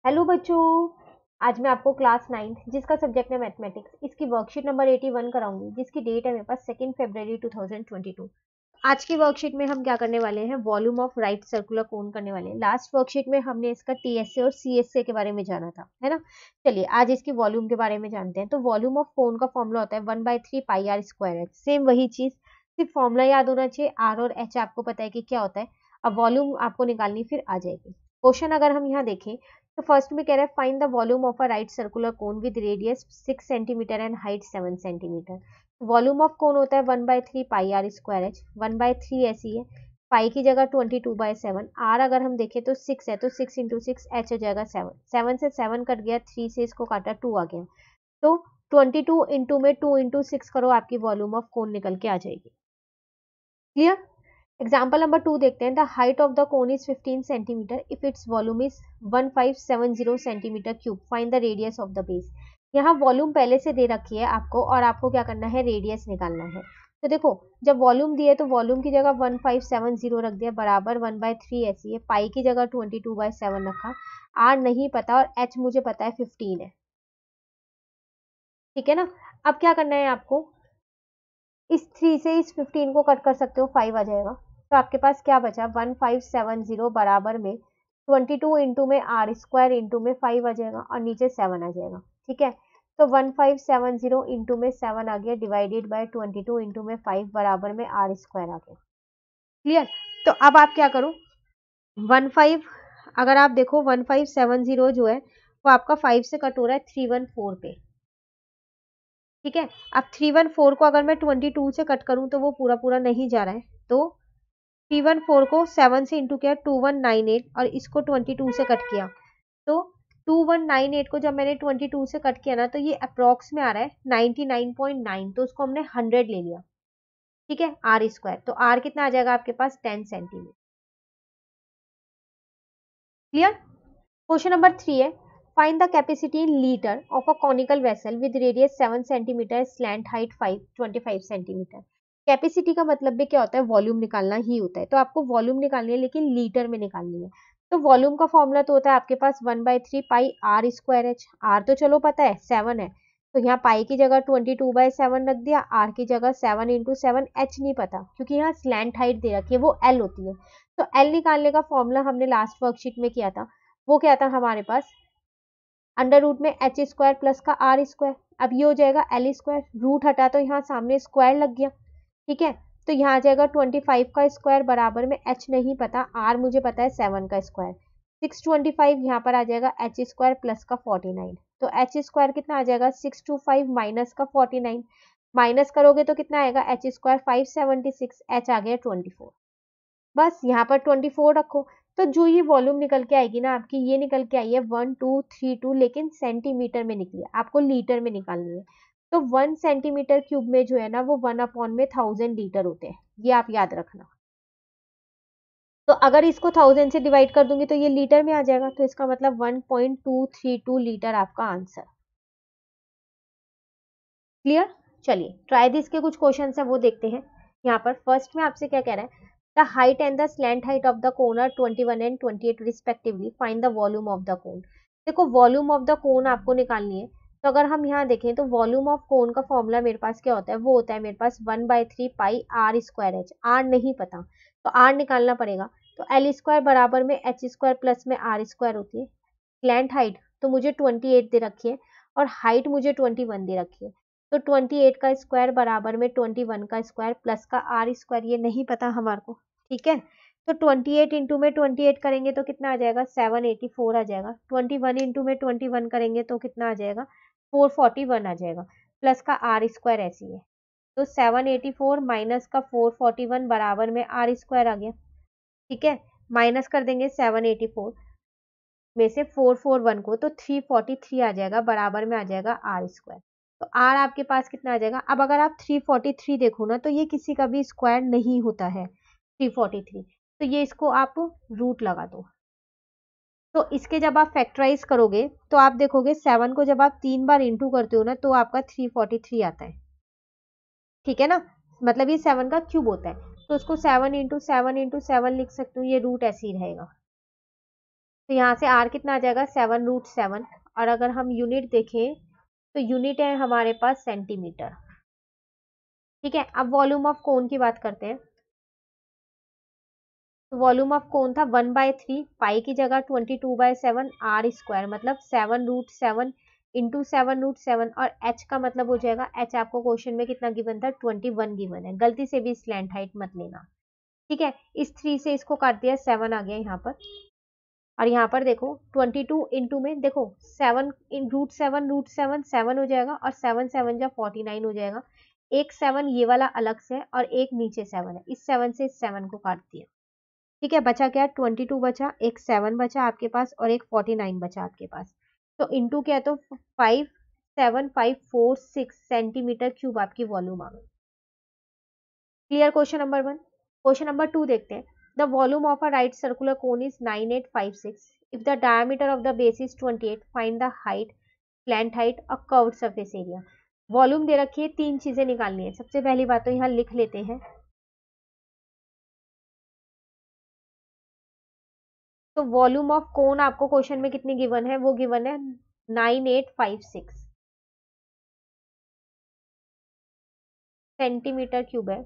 Hello बच्चों। आज मैं आपको क्लास 9 जिसका सब्जेक्ट है मैथमेटिक्स, इसकी वर्कशीट नंबर 81 कराऊंगी, जिसकी डेट है मेरे पास 2 फरवरी 2022। आज की वर्कशीट में हम क्या करने वाले हैं, volume of right circular cone करने वाले हैं। लास्ट वर्कशीट में हमने इसका टीएसए और सीएसए के बारे में जाना था, है ना। चलिए आज इसकी वॉल्यूम के बारे में जानते हैं। तो वॉल्यूम ऑफ कोन का फॉर्मूला होता है 1/3 पाई आर स्क्वायर एच। सेम वही चीज, सिर्फ फॉर्मूला याद होना चाहिए। आर और एच आपको पता है कि क्या होता है। अब वॉल्यूम आपको निकालनी फिर आ जाएगी। क्वेश्चन अगर हम यहाँ देखें तो फर्स्ट में कह रहा है find the volume of a right circular cone with radius 6 centimetre and height 7 centimetre. Volume of cone होता है 1/3 पाई आर स्क्वायर एच। 1/3 ऐसी है, पाई की जगह 22/7। आर अगर हम देखें तो 6 है, तो 6 इंटू 6 एच हो जाएगा 7। 7 से 7 कट गया, 3 से इसको काटा 2 आ गया। तो 22 इंटू में 2 इंटू 6 करो, आपकी वॉल्यूम ऑफ कोन निकल के आ जाएगी। क्लियर। एग्जाम्पल नंबर 2 देखते हैं। The height of the cone is 15 centimetre if its volume is 1570 centimetre cube. Find the radius of the base. यहाँ वॉल्यूम पहले से दे रखी है आपको, और आपको क्या करना है, रेडियस निकालना है। तो देखो, जब वॉल्यूम दिए तो वॉल्यूम की जगह 1570 रख दिया, बराबर 1/3 ऐसी है, पाई की जगह 22/7 रखा। आर नहीं पता और एच मुझे पता है 15 है, ठीक है ना। अब क्या करना है आपको, इस 3 से इस 15 को कट कर सकते हो, 5 आ जाएगा। तो आपके पास क्या बचा, 1570 बराबर में 22 इंटू में आर स्क्वायर इंटू में 5 आ जाएगा, और नीचे 7 आ जाएगा, ठीक है। तो 1570 इंटू में 7 आ गया, डिवाइडेड बाय 22 इंटू में 5 बराबर में आर स्क्वायर आ गया। क्लियर। तो अब आप क्या करो, 15, अगर आप देखो 1570 जो है वो आपका 5 से कट हो रहा है 314 पे, ठीक है। अब 314 को अगर मैं 22 से कट करूं तो वो पूरा पूरा नहीं जा रहा है, तो 314 को 7 से इंटू किया 2198, और इसको 22 से कट किया तो 2198 को जब मैंने 22 से कट किया ना, तो ये अप्रोक्स में आ रहा है 99.9, तो उसको हमने 100 ले लिया, ठीक है, आर स्क्वायर। तो आर कितना आ जाएगा आपके पास, 10 सेंटीमीटर। क्लियर। क्वेश्चन नंबर 3 है, find the capacity in litre of a conical vessel with radius 7 centimetre, slant height 25 centimetre. Capacity का मतलब भी क्या होता है, वॉल्यूम निकालना ही होता है। तो आपको वॉल्यूम निकालनी है, लेकिन लीटर में निकालनी है। तो वॉल्यूम का फॉर्मूला तो होता है आपके पास 1/3 पाई आर स्क्वायर एच। आर तो चलो पता है 7 है, तो यहाँ पाई की जगह 22/7 रख दिया, आर की जगह 7 इंटू 7, एच नहीं पता क्योंकि यहाँ स्लैंट हाइट दे रखी है, वो एल होती है। तो एल निकालने का फॉर्मूला हमने लास्ट वर्कशीट में किया था, वो क्या था हमारे पास, अंडर रूट में एच स्क्वायर प्लस का आर स्क्वायर। अब ये हो जाएगा एल स्क्वायर, रूट हटा तो यहाँ सामने स्क्वायर लग गया, ठीक है। तो यहाँ आ जाएगा 25 का स्क्वायर बराबर में एच नहीं पता, आर मुझे पता है 7 का स्क्वायर। 625 यहाँ पर आ जाएगा एच स्क्वायर प्लस का 49। तो एच स्क्वायर कितना आ जाएगा, 625 माइनस का 49, माइनस करोगे तो कितना आएगा, एच स्क्वायर 576, एच आ गया 24। बस यहाँ पर 24 रखो। तो जो ये वॉल्यूम निकल के आएगी ना आपकी, ये निकल के आई है 1232, लेकिन सेंटीमीटर में निकली है, आपको लीटर में निकालनी है। तो 1 सेंटीमीटर क्यूब में जो है ना, वो 1/1000 लीटर होते हैं, ये आप याद रखना। तो अगर इसको 1000 से डिवाइड कर दूंगी तो ये लीटर में आ जाएगा, तो इसका मतलब 1.232 लीटर आपका आंसर। क्लियर। चलिए ट्राई दिस के कुछ क्वेश्चन है वो देखते हैं। यहाँ पर फर्स्ट में आपसे क्या कह रहा है, the height and the slant height of the cone are 21 and 28 respectively, find the volume of the cone. देखो वॉल्यूम ऑफ द कोन आपको निकालनी है। तो अगर हम यहाँ देखें तो वॉल्यूम ऑफ कोन का फॉर्मूला मेरे पास क्या होता है, वो होता है मेरे पास 1/3 पाई आर स्क्वायर एच। आर नहीं पता तो आर निकालना पड़ेगा। तो एल स्क्वायर बराबर में एच स्क्वायर प्लस में आर स्क्वायर होती है। स्लैंट हाइट तो मुझे 28 दे रखी है, और हाइट मुझे 21 दे रखी है। तो 28 का स्क्वायर बराबर में 21 का स्क्वायर प्लस का आर स्क्वायर, ये नहीं पता हमारे को, ठीक है। तो 28 इंटू में 28 करेंगे तो कितना आ जाएगा, 784 आ जाएगा। 21 इंटू में 21 करेंगे तो कितना आ जाएगा, 441 आ जाएगा, प्लस का आर स्क्वायर ऐसी है। तो 784 माइनस का 441 बराबर में आर स्क्वायर आ गया, ठीक है। माइनस कर देंगे 784 में से 441 को, तो 343 आ जाएगा, बराबर में आ जाएगा आर स्क्वायर। तो आर आपके पास कितना आ जाएगा। अब अगर आप 343 देखो ना, तो ये किसी का भी स्क्वायर नहीं होता है 343, तो ये इसको आप रूट लगा दो। तो इसके जब आप फैक्टराइज करोगे तो आप देखोगे 7 को जब आप 3 बार इंटू करते हो ना, तो आपका 343 आता है, ठीक है ना। मतलब ये 7 का क्यूब होता है, तो उसको 7 इंटू 7 इंटू 7 लिख सकते हो, ये रूट ऐसे ही रहेगा। तो यहाँ से आर कितना आ जाएगा 7√7, और अगर हम यूनिट देखें तो यूनिट है हमारे पास सेंटीमीटर। ठीक है, अब वॉल्यूम ऑफ कोन की बात करते हैं। तो वॉल्यूम ऑफ कोन था 1/3, पाई की जगह 22/7 आर स्क्वायर, मतलब 7√7 इंटू 7√7, और एच का मतलब हो जाएगा, एच आपको क्वेश्चन में कितना गिवन था 21 गिवन है, गलती से भी स्लैंट हाइट मत लेना। ठीक है, इस 3 से इसको काट दिया, 7 आ गया यहाँ पर, और यहाँ पर देखो 22 इंटू में देखो 7 इन √7 7 हो जाएगा, और 7 7 जा 49 हो जाएगा। एक 7 ये वाला अलग से है और एक नीचे 7 है, इस 7 से इस 7 को काट दिया। ठीक है, बचा क्या 22 बचा, एक 7 बचा आपके पास और एक 49 बचा आपके पास। तो इंटू क्या है, तो 57546 सेंटीमीटर क्यूब आपकी वॉल्यूम आ गई। Clear question number 1। Question number 2 देखते हैं। The volume of a right circular cone is 9856 if the diameter of the base is 28, find the height, slant height और कर्व्ड सरफेस एरिया। वॉल्यूम दे रखी है, 3 चीजें निकालनी है। सबसे पहली बात तो यहाँ लिख लेते हैं। तो वॉल्यूम ऑफ कोन आपको क्वेश्चन में कितनी गिवन है, वो गिवन है 9856 सेंटीमीटर क्यूब है।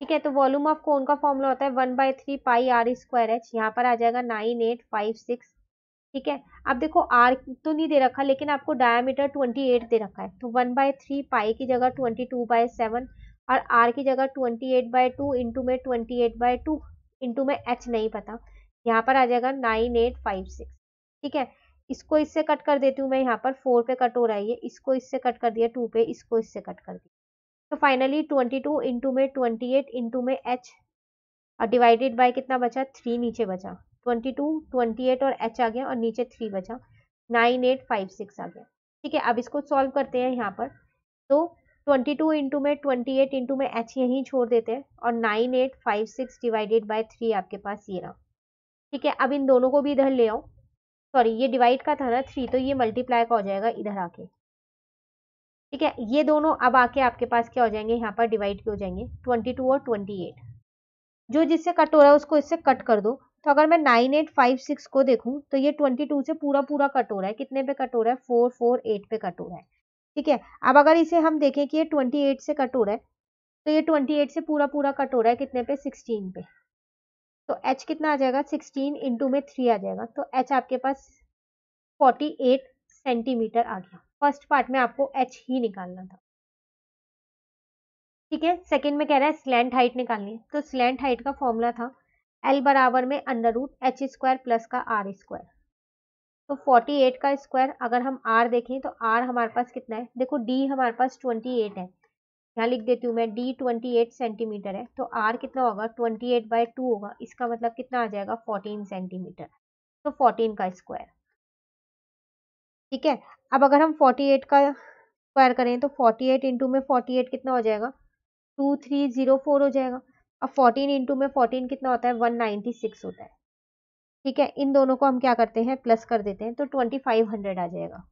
ठीक है, तो वॉल्यूम ऑफ कोन का फॉर्मूला होता है 1/3 पाई आर स्क्वायर एच, यहाँ पर आ जाएगा 9856। ठीक है, अब देखो आर तो नहीं दे रखा, लेकिन आपको डायमीटर 28 दे रखा है, तो 1/3 पाई की जगह 22/7, और आर की जगह 28/2 इंटू में 28/2 इंटू में एच नहीं पता, यहाँ पर आ जाएगा 9856। ठीक है, इसको इससे कट कर देती हूँ मैं, यहाँ पर 4 पे कट हो रहा है ये, इसको इससे कट कर दिया 2 पे, इसको इससे कट कर दिया, तो फाइनली 22 इंटू में 28 इंटू में एच, और डिवाइडेड बाय कितना बचा 3 नीचे बचा, 22 28 और एच आ गया, और नीचे 3 बचा, 9856 आ गया। ठीक है, अब इसको सॉल्व करते हैं यहाँ पर। तो 22 इंटू में 28 इंटू में एच यहीं छोड़ देते हैं, और 9856 डिवाइडेड बाय 3 आपके पास ये रहा। ठीक है, अब इन दोनों को भी इधर ले आओ, सॉरी ये डिवाइड का था ना 3, तो ये मल्टीप्लाई का हो जाएगा इधर आके। ठीक है, ये दोनों अब आके आपके पास क्या हो जाएंगे, यहाँ पर डिवाइड के हो जाएंगे 22 और 28, जो जिससे कट हो रहा है उसको इससे कट कर दो। तो अगर मैं 9856 को देखूं तो ये 22 से पूरा पूरा कट हो रहा है, कितने पे कट हो रहा है 448 पे कट हो रहा है। ठीक है, अब अगर इसे हम देखें कि ये 28 से कट हो रहा है, तो ये 28 से पूरा पूरा कट हो रहा है कितने पे 16 पे, तो एच कितना आ जाएगा 16 इंटू में 3 आ जाएगा, तो एच आपके पास 48 सेंटीमीटर आ गया। फर्स्ट पार्ट में आपको एच ही निकालना था। ठीक है, सेकंड में कह रहा है स्लैंट हाइट निकालनी है, तो स्लैंट हाइट का फॉर्मूला था एल बराबर में under root H square plus का आर स्क्वायर। तो 48 का स्क्वायर, अगर हम आर देखें तो आर हमारे पास कितना है, देखो डी हमारे पास 28 है, यहाँ लिख देती हूँ मैं, डी 28 सेंटीमीटर है, तो आर कितना होगा 28/2 होगा, इसका मतलब कितना आ जाएगा 14 सेंटीमीटर, तो 14 का स्क्वायर। ठीक है, अब अगर हम 48 का स्क्वायर करें तो 48 इंटू में 48 कितना हो जाएगा 2304 हो जाएगा। अब 14 इंटू में 14 कितना होता है 196 होता है। ठीक है, इन दोनों को हम क्या करते हैं प्लस कर देते हैं, तो 2500 आ जाएगा।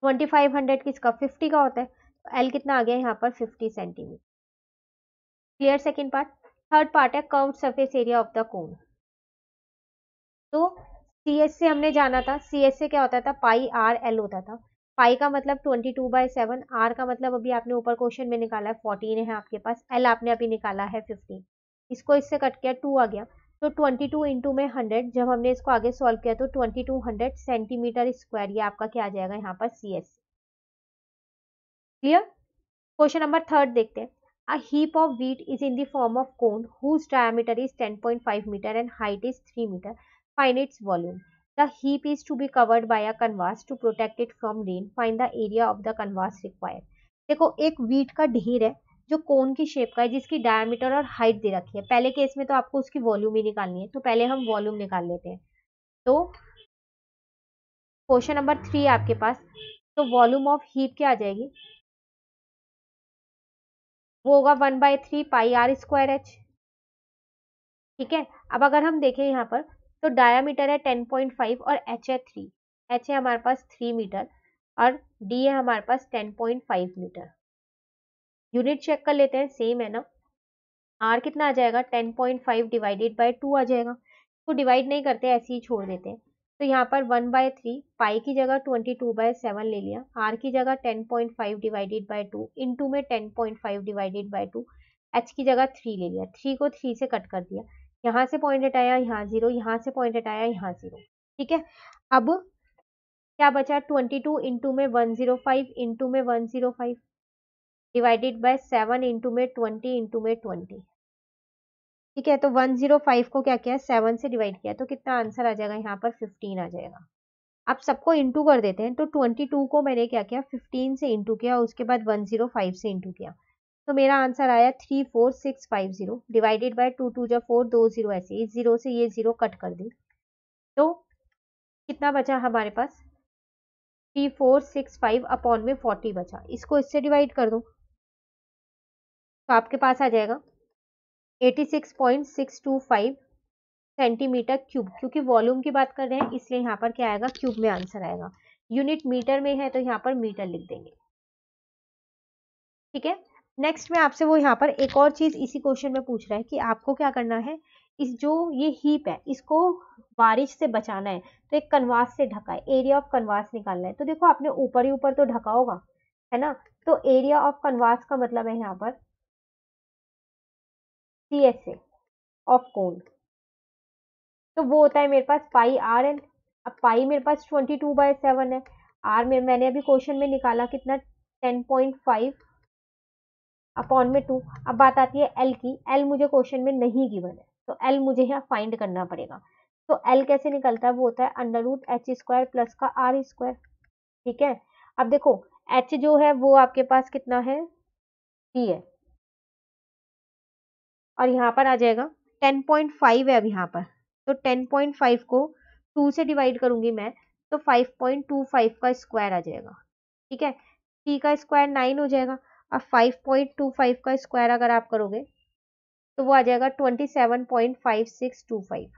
2500 किसका 50 का होता है, तो एल कितना आ गया यहाँ पर 50 centimetre. Clear second part. Third part है curved surface area of the cone. तो सी एस से हमने जाना था, सी एस से क्या होता था पाई आर एल होता था। पाई का मतलब 22/7, आर का मतलब अभी आपने ऊपर क्वेश्चन में निकाला है 14 है आपके पास, एल आपने अभी निकाला है 15, इसको इससे कट किया 2 आ गया, तो 22 इंटू में 100, जब हमने इसको आगे सॉल्व किया तो 2200 सेंटीमीटर स्क्वायर, ये आपका क्या आ जाएगा यहाँ पर C S. Clear. Question number third देखते हैं। A heap of wheat is in the form of cone whose diameter is 10.5 meter and height is 3 meter. Find its volume. The heap is to be covered by a canvas to protect it from rain. Find the area of the canvas required. देखो एक wheat का ढेर है जो कोन की shape का है, जिसकी डायमीटर और हाइट दे रखी है। पहले केस में तो आपको उसकी वॉल्यूम ही निकालनी है, तो पहले हम वॉल्यूम निकाल लेते हैं। तो क्वेश्चन नंबर 3 आपके पास, तो वॉल्यूम ऑफ हीप क्या आ जाएगी, वो होगा 1/3 पाई आर स्क्वायर एच। ठीक है, अब अगर हम देखें यहाँ पर तो डायामीटर है 10.5 और एच है 3, एच है हमारे पास 3 मीटर और डी है हमारे पास 10.5 मीटर। यूनिट चेक कर लेते हैं, सेम है ना। आर कितना आ जाएगा 10.5 डिवाइडेड बाय 2 आ जाएगा। तो डिवाइड नहीं करते, ऐसे ही छोड़ देते हैं। तो यहाँ पर 1/3 पाई की जगह 22/7 ले लिया, आर की जगह 10.5 डिवाइडेड बाय 2 इंटू में 10.5 डिवाइडेड बाय 2, एच की जगह 3 ले लिया, 3 को 3 से कट कर दिया, यहाँ से पॉइंट हटाया यहाँ 0, यहाँ से पॉइंट हटाया यहाँ 0। ठीक है, अब क्या बचा 22 इंटू में 105 इंटू में 105 डिवाइडेड बाय 7 इंटू में 20 इंटू में 20। ठीक है, तो 105 को क्या किया 7 से डिवाइड किया, तो कितना आंसर आ जाएगा यहाँ पर 15 आ जाएगा। अब सबको इंटू कर देते हैं, तो 22 को मैंने क्या किया 15 से इंटू किया, उसके बाद 105 से इंटू किया, तो मेरा आंसर आया 34650 डिवाइडेड बाय 2 2 जा 4 2 0, ऐसे इस जीरो से ये जीरो कट कर दी, तो कितना बचा हमारे पास 3465 अपॉन में 40 बचा, इसको इससे डिवाइड कर दो तो आपके पास आ जाएगा 86.625 सेंटीमीटर क्यूब, क्योंकि वॉल्यूम की बात कर रहे हैं इसलिए यहाँ पर क्या आएगा क्यूब में आंसर आएगा। यूनिट मीटर में है तो यहाँ पर मीटर लिख देंगे। ठीक है, नेक्स्ट में आपसे वो यहाँ पर एक और चीज इसी क्वेश्चन में पूछ रहा है कि आपको क्या करना है, इस जो ये हीप है इसको बारिश से बचाना है, तो एक कनवास से ढका है, एरिया ऑफ कनवास निकालना है। तो देखो आपने ऊपर ही ऊपर तो ढका होगा, है ना, तो एरिया ऑफ कनवास का मतलब है यहाँ पर CSA ऑफ कोन, तो वो होता है मेरे पास पाई आर एन। अब पाई मेरे पास 22/7 है, आर में मैंने अभी क्वेश्चन में निकाला कितना 10.5 अपॉन में 2। अब बात आती है एल की, एल मुझे क्वेश्चन में नहीं गिवन है, तो एल मुझे यहाँ फाइंड करना पड़ेगा। तो एल कैसे निकलता है, वो होता है √h² प्लस का r²। ठीक है, अब देखो एच जो है वो आपके पास कितना है 3 है, और यहाँ पर आ जाएगा 10.5 है अब यहाँ पर, तो 10.5 को 2 से डिवाइड करूंगी मैं, तो 5.25 का स्क्वायर आ जाएगा। ठीक है, 3 का स्क्वायर 9 हो जाएगा, अब 5.25 का स्क्वायर अगर आप करोगे तो वो आ जाएगा 27.5625।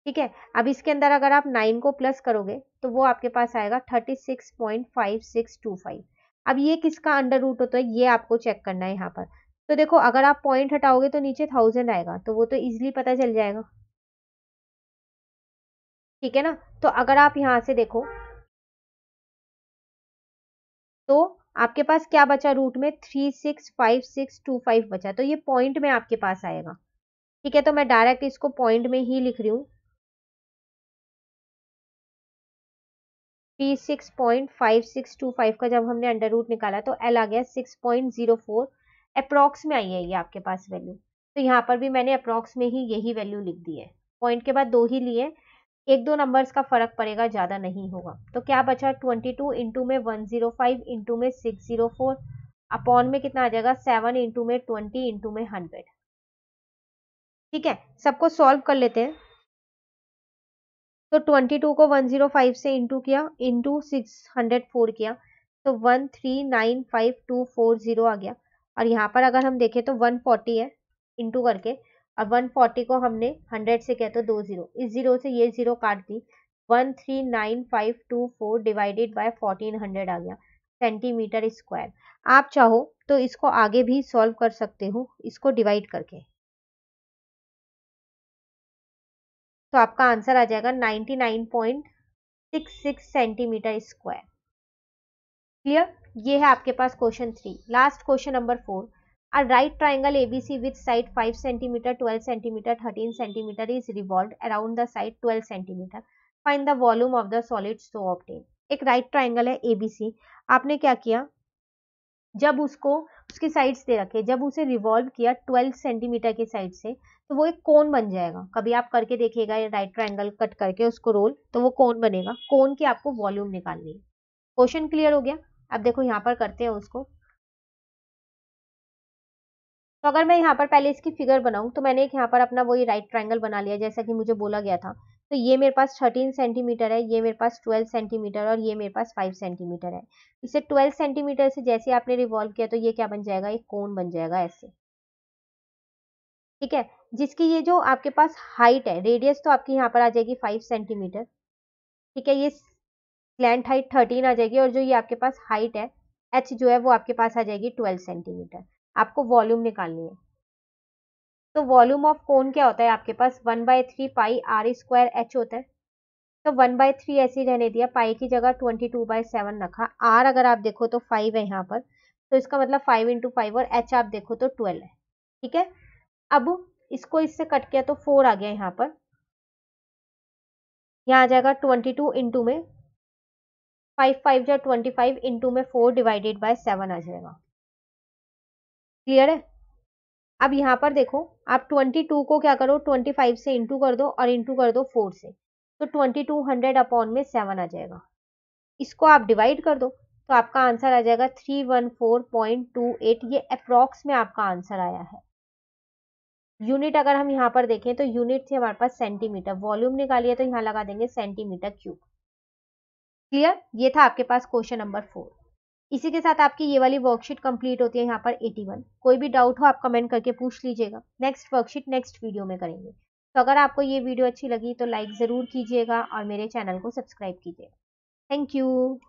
ठीक है, अब इसके अंदर अगर आप 9 को प्लस करोगे तो वो आपके पास आएगा 36.5625। अब ये किसका अंडर रूट होता है ये आपको चेक करना है यहाँ पर। तो देखो अगर आप पॉइंट हटाओगे तो नीचे 1000 आएगा, तो वो तो इजीली पता चल जाएगा। ठीक है ना, तो अगर आप यहां से देखो तो आपके पास क्या बचा रूट में 365625 बचा, तो ये पॉइंट में आपके पास आएगा। ठीक है, तो मैं डायरेक्ट इसको पॉइंट में ही लिख रही हूँ, 36.5625 का जब हमने अंडर रूट निकाला तो एल आ गया 6.04, अप्रॉक्स में आई है ये आपके पास वैल्यू, तो यहाँ पर भी मैंने अप्रॉक्स में ही यही वैल्यू लिख दी है। पॉइंट के बाद 2 ही लिए, 1-2 नंबर्स का फर्क पड़ेगा, ज्यादा नहीं होगा। तो क्या बचा 22 इंटू में 105 इंटू में 604 अपॉन में कितना आ जाएगा 7 इंटू में 20 इंटू में 100। ठीक है, सबको सॉल्व कर लेते हैं। तो 22 को 105 से इंटू किया, इंटू 604 किया, तो 1395240 आ गया। और यहाँ पर अगर हम देखें तो 140 है इंटू करके, और 140 को हमने 100 से किया तो 2 जीरो, इस जीरो से ये जीरो काट दी, 1395224 डिवाइडेड बाय 1400 आ गया सेंटीमीटर स्क्वायर। आप चाहो तो इसको आगे भी सॉल्व कर सकते हो इसको डिवाइड करके, तो आपका आंसर आ जाएगा 99.66 सेंटीमीटर स्क्वायर। क्लियर, ये है आपके पास question 3। Last question number 4, a right triangle ABC with side 5 centimetre 12 centimetre 13 centimetre is revolved around the side 12 centimetre, find the volume of the solid so obtain. एक right triangle है ABC, आपने क्या किया, जब उसको उसकी साइड्स दे रखे, जब उसे रिवॉल्व किया 12 सेंटीमीटर की साइड से, तो वो एक कोन बन जाएगा। कभी आप करके देखिएगा राइट ट्रायंगल कट करके उसको रोल, तो वो कोन बनेगा। कोन की आपको वॉल्यूम निकालनी है। क्वेश्चन क्लियर हो गया। अब देखो यहाँ पर करते हैं उसको। तो अगर मैं यहाँ पर पहले इसकी फिगर बनाऊं, तो मैंने एक यहाँ पर अपना वही राइट ट्रायंगल बना लिया जैसा कि मुझे बोला गया था। तो ये मेरे पास 13 सेंटीमीटर है, ये मेरे पास 12 सेंटीमीटर और ये मेरे पास 5 सेंटीमीटर है। इसे 12 सेंटीमीटर से जैसे आपने रिवॉल्व किया तो ये क्या बन जाएगा, एक कोन बन जाएगा ऐसे। ठीक है, जिसकी ये जो आपके पास हाइट है, रेडियस तो आपकी यहाँ पर आ जाएगी 5 सेंटीमीटर। ठीक है, ये स्लैंट हाइट 13 आ जाएगी, और जो ये आपके पास हाइट है एच जो है वो आपके पास आ जाएगी 12 सेंटीमीटर। आपको वॉल्यूम निकालनी है। तो वॉल्यूम ऑफ कोन क्या होता है आपके पास 1/3 पाई r स्क्वायर h होता है। तो 1/3 ऐसे ही रहने दिया, पाई की जगह 22/7 रखा। r अगर आप देखो तो 5 है यहाँ पर, तो इसका मतलब 5 × 5 और h आप देखो तो 12 है। ठीक है, अब इसको इससे कट किया तो 4 आ गया यहाँ पर, यहाँ आ जाएगा 22 इंटू में 5 5 जा 25 इंटू में 4 डिवाइडेड बाय 7 आ जाएगा। क्लियर है। अब यहाँ पर देखो, आप 22 को क्या करो 25 से इंटू कर दो और इंटू कर दो 4 से, तो 2200 अपॉन में 7 आ जाएगा। इसको आप डिवाइड कर दो तो आपका आंसर आ जाएगा 314.28। ये अप्रॉक्स में आपका आंसर आया है। यूनिट अगर हम यहाँ पर देखें तो यूनिट थी हमारे पास सेंटीमीटर, वॉल्यूम निकालिए तो यहाँ लगा देंगे सेंटीमीटर क्यूब। क्लियर, ये था आपके पास क्वेश्चन नंबर 4। इसी के साथ आपकी ये वाली वर्कशीट कंप्लीट होती है यहाँ पर 81। कोई भी डाउट हो आप कमेंट करके पूछ लीजिएगा, नेक्स्ट वर्कशीट नेक्स्ट वीडियो में करेंगे। तो अगर आपको ये वीडियो अच्छी लगी तो लाइक ज़रूर कीजिएगा और मेरे चैनल को सब्सक्राइब कीजिएगा। Thank you.